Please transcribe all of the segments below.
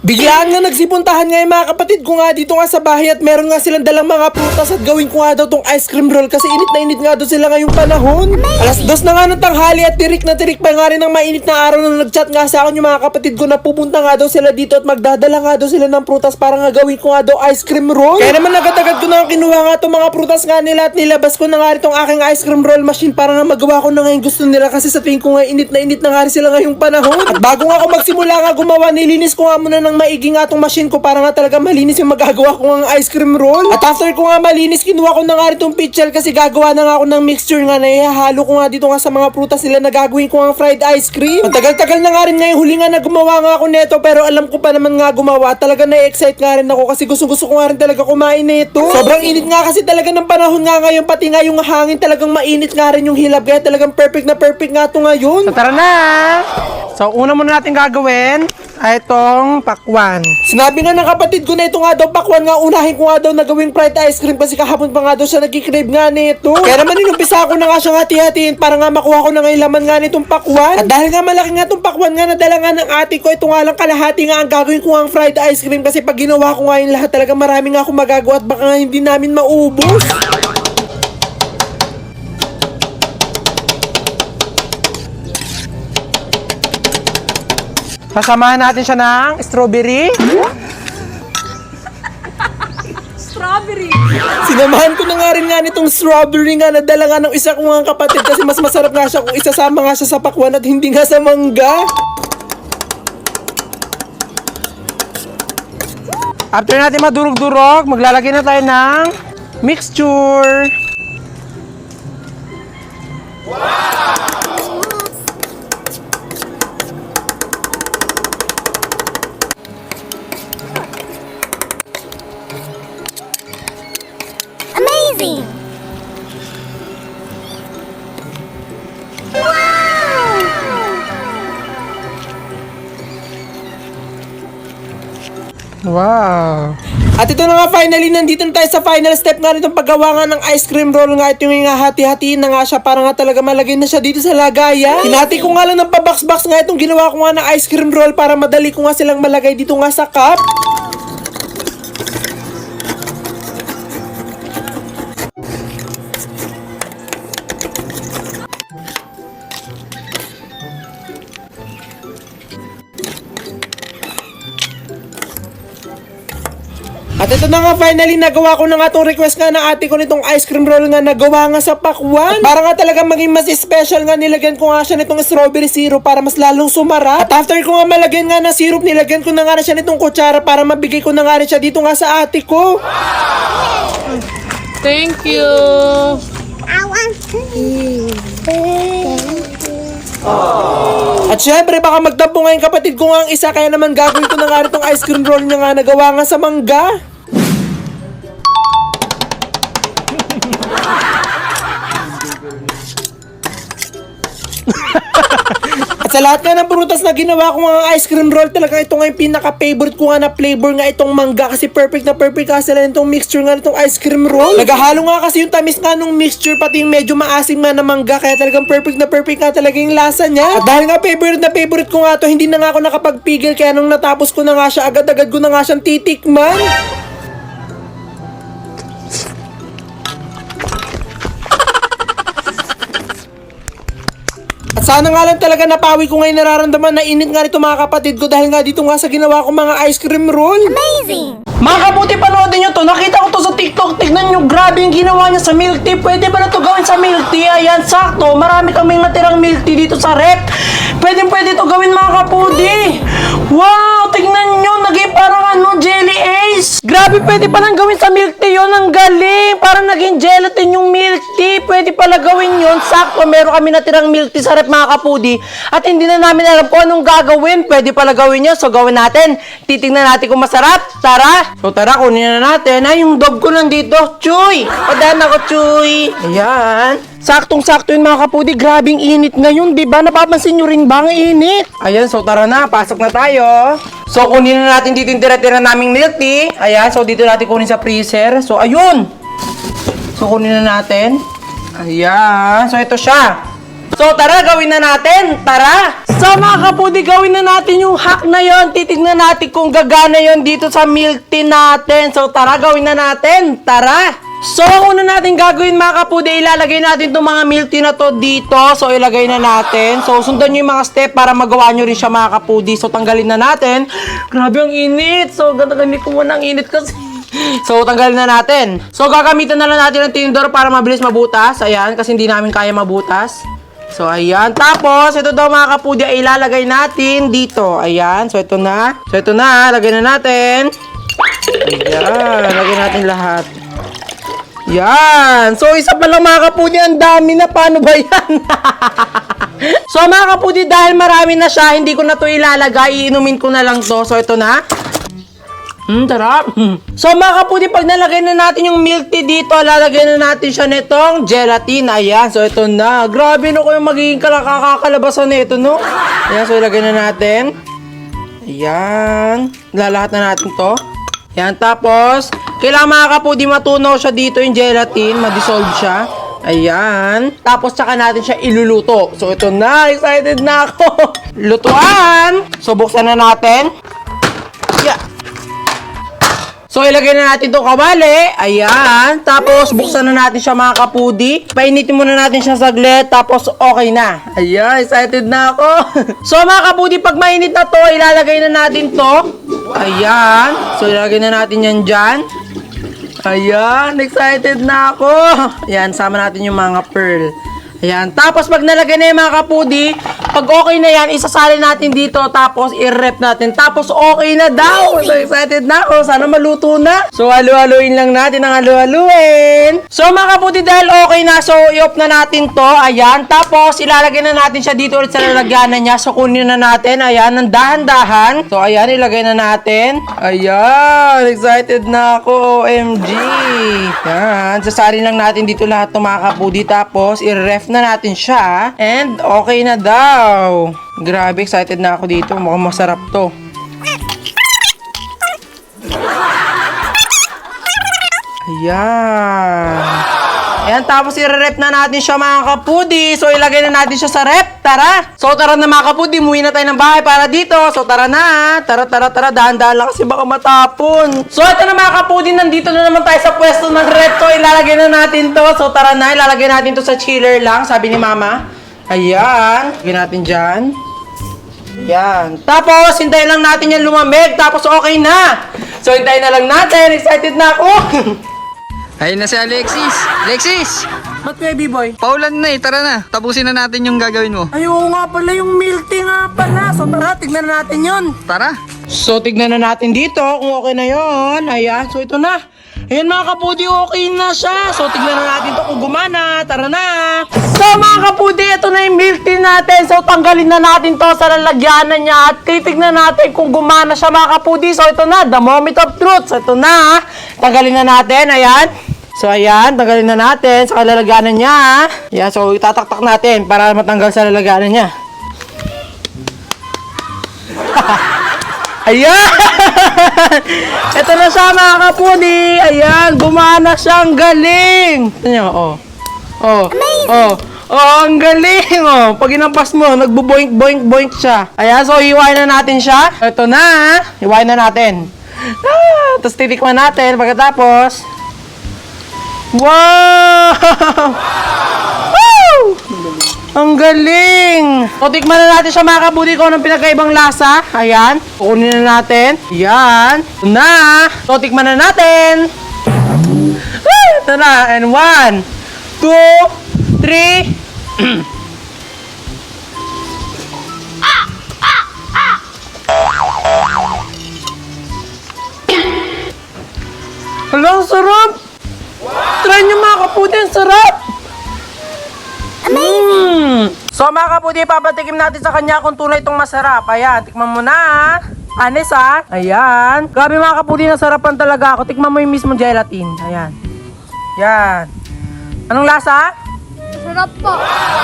Biglaan nga nagsipuntahan nga yung mga kapatid ko nga dito nga sa bahay at meron nga silang dalang mga prutas at gawin ko nga daw tong ice cream roll kasi init na init nga daw sila ngayong panahon. Alas 2 na nga ng tanghali at tirik na tirik pa nga rin ng mainit na araw nung nagchat nga sa akin yung mga kapatid ko na pupunta nga daw sila dito at magdadala nga daw sila ng prutas para nga gawin ko nga daw ice cream roll. Kaya naman agad-agad ko na kinuha nga itong mga prutas nga nila at nilabas ko na nga itong aking ice cream roll machine para nga magawa ko na nga yung gusto nila kasi sa tingin ko nga init na nga rin sila ngayong panahon. At bago nga ako magsimula nga gumawa, nilinis ko nga muna ng maigi nga itong machine ko para nga talaga malinis yung magagawa ko ng ice cream roll. At after ko nga malinis, kinuha ko na nga itong pitchel kasi gagawa na nga ako ng mixture nga na ihahalo ko nga dito nga sa mga prutas nila na gagawin ko nga fried ice cream. Matagal-tagal na nga rin ngayon huli nga na gumawa nga ako neto pero alam ko pa naman nga gumawa. Talaga na-excite nga rin ako kasi gusto ko nga rin talaga kumain neto. Sobrang init nga kasi talaga ng panahon nga ngayon, pati nga yung hangin talagang mainit nga rin yung hilab kaya talagang perfect nga to ngayon. So tara na! So una muna natin gagawin ay itong pakwan. Sinabi nga ng kapatid ko na ito nga daw pakwan nga unahin ko nga daw na gawing fried ice cream kasi kahapon pa nga daw siya nagkikrave nga nito. Kaya naman inumpisa ko na nga siyang hati-hatiin para nga makuha ko na nga yung laman nga nitong pakwan. At dahil nga malaki nga itong pakwan nga nadala nga ng ate ko, ito nga lang kalahati nga ang gagawin ko nga ang fried ice cream kasi pag ginawa ko nga yung lahat talaga marami nga akong magagawa at baka nga hindi namin maubos. Sasamahan natin siya ng strawberry. Sinamahan ko na nga rin nga nitong strawberry nga nadala nga ng isa kong nga kapatid kasi mas masarap nga siya kung isasama nga siya sa pakwan at hindi nga sa mangga. After natin madurog-durog, maglalagay na tayo ng mixture. Amazing! Wow! At ito na nga finally, nandito na tayo sa final step nga nitong paggawa nga ng ice cream roll nga. Ito yung nga hati-hatiin na nga siya para nga talaga malagay na siya dito sa lagayan. Hinati ko nga lang ng pabox-box nga itong ginawa ko nga ng ice cream roll para madali ko nga silang malagay dito nga sa cup. At ito na nga finally, nagawa ko na nga itong request nga ng ate ko nitong ice cream roll nga nagawa nga sa pakwan. At para nga talaga maging mas special nga, nilagyan ko nga siya nitong strawberry syrup para mas lalong sumarap. At after ko nga malagyan nga ng syrup, nilagyan ko na nga na siya nitong kutsara para mabigay ko na nga rin siya dito nga sa ate ko. Thank you! I want to At syempre, baka magtampo nga yung kapatid ko nga ang isa, kaya naman gagawin ko na nga rin itong ice cream roll niya nga nagawa nga sa mangga. At sa lahat nga ng prutas na ginawa ko nga ice cream roll, talaga ito nga yung pinaka-favorite ko nga na flavor nga itong mangga kasi perfect kasi lang itong mixture nga itong ice cream roll. Naghahalo nga kasi yung tamis nga nung mixture pati yung medyo maasim nga na mangga kaya talagang perfect nga talaga yung lasa niya. At dahil nga favorite ko nga to, hindi na nga ako nakapagpigil kaya nung natapos ko na nga siya, agad-agad ko na nga siyang titikman. At sana nga lang talaga napawi ko ngayon nararamdaman na init nga nito mga kapatid ko dahil nga dito nga sa ginawa ko mga ice cream roll. Amazing! Mga kabuti, panoodin nyo to. Nakita ko to sa TikTok. Tignan nyo, grabe yung ginawa niya sa milk tea. Pwede ba na to gawin sa milk tea? Ayan, sakto. Marami kaming natirang milk tea dito sa rep. Pwede to gawin mga kapudi. Wow, tignan nyo. Naging parang jelly ace. Grabe, pwede palang gawin sa milk tea yun. Ang galing. Parang naging gelatin yung milk tea. Pwede pala gawin yun. Sakto, meron kami natirang milk tea sa rep mga kapudi. At hindi na namin alam kung anong gagawin. Pwede pala gawin yun. So gawin natin. Titignan natin kung masarap. Tara. So tara, kunin na natin. Ay, yung dog ko nandito. Chuy! Padaan ako, Chuy. Ayan. Saktong-sakto yun mga kapudi. Grabing init ngayon, di ba? Napapansin nyo rin ba ang init? Ayan, so tara na. Pasok na tayo. So kunin na natin dito yung tira-tira naming milk tea. Ayan, so dito natin kunin sa freezer. So ayun. So kunin na natin. Ayan. So ito siya. So tara, gawin na natin. Tara! So mga kapudi, gawin na natin yung hack na yon. Titignan natin kung gagana yon dito sa milk tea natin. So tara, gawin na natin. Tara! So ang una natin gagawin mga kapudi, ilalagay natin itong mga milk tea na to dito. So ilagay na natin. So sundan nyo yung mga step para magawa nyo rin siya mga kapudi. So tanggalin na natin. Grabe ang init. So ganda-ganda ko muna ang init kasi. So, tanggalin na natin. So, gagamitan na lang natin ng tinidor para mabilis mabutas. Ayan, kasi hindi namin kaya mabutas. So, ayan. Tapos, ito daw mga kapudi ay ilalagay natin dito. Ayan. So, ito na. Lagay na natin. Ayan. Lagay natin lahat. Yan. So, isa pa lang mga kapudi. Ang dami na. Paano ba yan? So, mga kapudi, dahil marami na siya, hindi ko na to ilalagay. Iinumin ko na lang to. So, ito na. Sarap. So mga kapudi, pag nalagay na natin yung milk tea dito, lalagay na natin siya nitong gelatin. Ayan, so ito na. Grabe no kung yung magiging kakakalabasan nito, no? Ayan, so ilagay na natin. Ayan. Lalahat na natin to. Ayan, tapos, kailangan mga kapudi matunaw siya dito yung gelatin, ma-dissolve siya. Ayan. Tapos, tsaka natin siya iluluto. So ito na. Excited na ako. Lutuan. So, buksan na natin. Yeah. So, ilagay na natin itong kawali. Ayan. Tapos, buksan na natin siya mga kapudi. Painitin muna natin siya saglit. Tapos, okay na. Ayan. Excited na ako. So, mga kapudi, pag mainit na to, ilalagay na natin to. Ayan. So, ilalagay na natin yan dyan. Ayan. Excited na ako. Ayan. Sama natin yung mga pearl. Ayan. Tapos, pag nalagay na yung mga kapudi, pag okay na yan, isasalin natin dito. Tapos, i-rep natin. Tapos, okay na daw. So, excited na ako. Sana maluto na. So, halu-haluin lang natin ang halu-haluin. So, mga kapudi, dahil okay na, so, i-off na natin to. Ayan. Tapos, ilalagay na natin siya dito ulit sa lalagyanan niya. So, kunin na natin. Ayan. Ng dahan-dahan. So, ayan. Ilagay na natin. Ayan. Excited na ako. OMG. Ayan. Sasalin lang natin dito lahat ng mga kapudi. Tapos, i-ref na natin siya. And, okay na daw. Grabe, excited na ako dito. Mukhang masarap to. Ayan. Ayan, tapos i-rep na natin siya mga kapudi. So, ilagay na natin siya sa rep. Tara! So, tara na mga kapudi. Muwi na tayo ng bahay para dito. So, tara na. Tara. Dahan-dahan lang kasi baka matapon. So, ito na mga kapudi. Nandito na naman tayo sa pwesto ng rep. So, ilalagay na natin to. So, tara na. Ilalagay natin to sa chiller lang. Sabi ni mama. Ayan. Lagyan natin dyan. Ayan. Tapos, hintayin lang natin yan lumamig. Tapos, okay na. So, hintayin na lang natin. Excited na ako. Ayun na si Alexis. Alexis! Ba't kaya, B-boy? Paulan na eh. Tara na. Tapusin na natin yung gagawin mo. Ay, oo nga pala, yung milk tea nga pala. So, tara, tignan na natin yun. Tara. So, tignan na natin dito kung okay na yun. Ayan, so ito na. Ayan mga kapudi, okay na siya. So, tignan na natin to kung gumana. Tara na. So, mga kapudi, ito na yung milk tea natin. So, tanggalin na natin to sa lalagyanan niya. At titignan natin kung gumana siya mga kapudi. So, ito na, the moment of truth. So, ito na. Tanggalin na natin. Ayan. So, ayan, tanggalin na natin sa lalagyanan niya. Ayan, so, itataktak natin para matanggal sa lalagyanan niya. Ayan! Ito na siya mga kapudi. Ayan, gumana siya. Ang galing. Ito niyo, oh. Ang galing, oh. Pag inampas mo, nagbo-boink siya. Ayan, so, hiwain na natin siya. Ito na. Hiwain na natin. Tapos, titikman natin pagkatapos. Wow! Woo! Ang galing! O, tikman na natin siya mga kabudi kung anong pinagkaibang lasa. Ayan. Kukunin na natin. Ayan. Ito na. So, tikman na natin. Woo! Ito na. And 1, 2, 3. Hala, ang sarap! Try nyo mga kapudi, ang sarap! So mga kapudi, papatikim natin sa kanya kung tunay itong masarap. Ayan, tikman mo na. Anis ha. Ayan. Grabe mga kapudi, nasarapan talaga ako. Tikman mo yung mismo gelatin. Ayan. Yan. Anong lasa? Sarap po.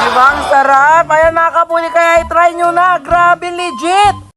Diba? Ang sarap. Ayan mga kapudi, kaya i-try nyo na. Grabe, legit!